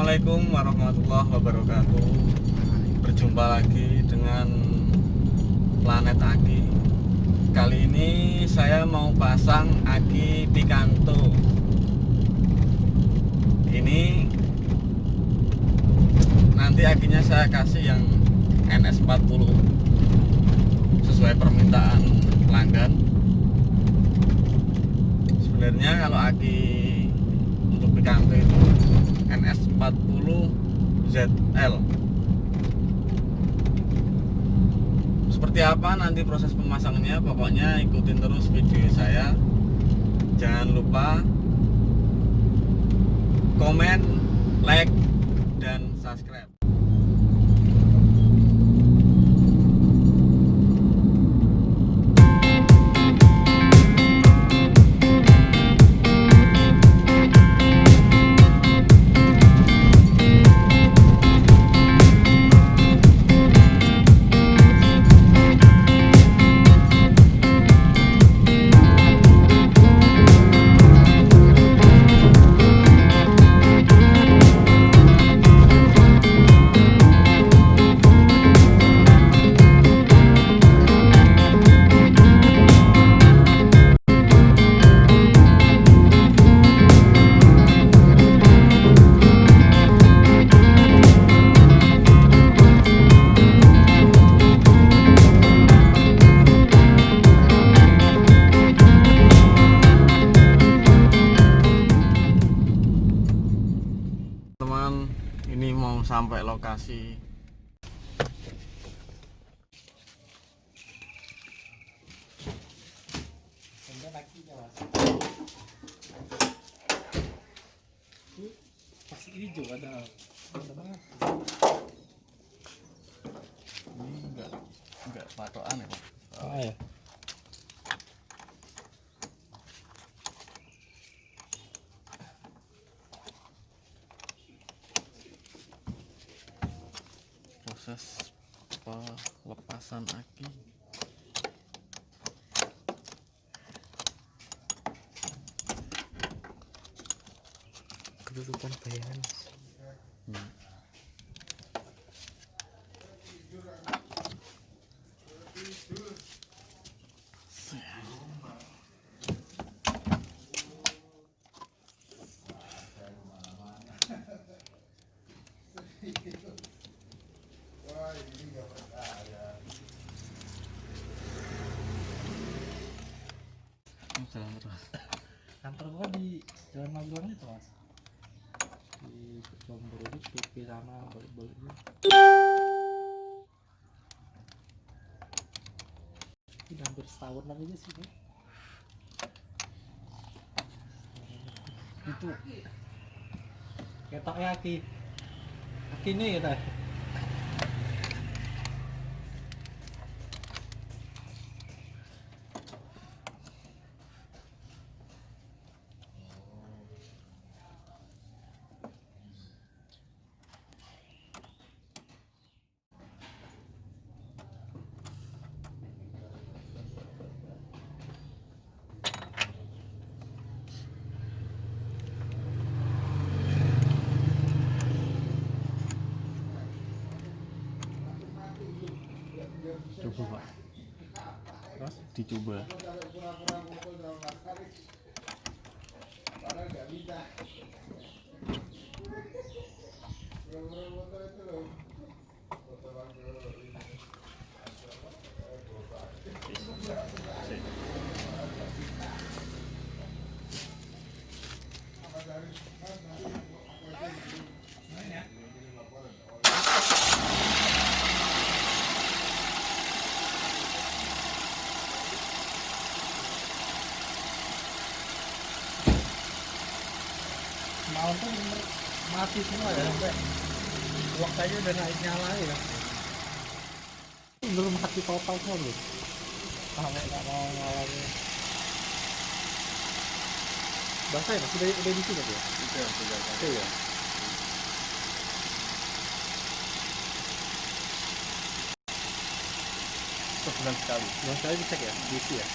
Assalamualaikum warahmatullahi wabarakatuh. Berjumpa lagi dengan planet Aki. Kali ini saya mau pasang aki picanto. Ini nanti akinya saya kasih yang NS40 sesuai permintaan pelanggan. Sebenarnya kalau aki untuk picanto itu NS40 ZL. Seperti apa nanti proses pemasangannya, pokoknya ikutin terus video saya. Jangan lupa komen, like, dan subscribe. Ini mau sampai lokasi. Akinya mas, ini masih hijau ada banget. Ini enggak patokan ya, Pak. Oh ya. Proses pelepasan aki. Kedudukan bayangan. Jalan terus. Kantor gua di Jalan Magelang itu mas, di Bongkar itu Tipe sama balik-balik itu. Ini hampir setahun lagi aja sih kan? Itu ketoknya aki ini kita. Coba, Pak. Terus Dicoba. mau tuh bener mati semua ya, sampai uang aja udah naik nyala ya, belum mati total semua belum, sampai nggak mau ngalamin. Basah ya mas, udah di sini ya? Sudah ya. Sebulan sekali. Sebulan sekali dicek ya, diisi ya.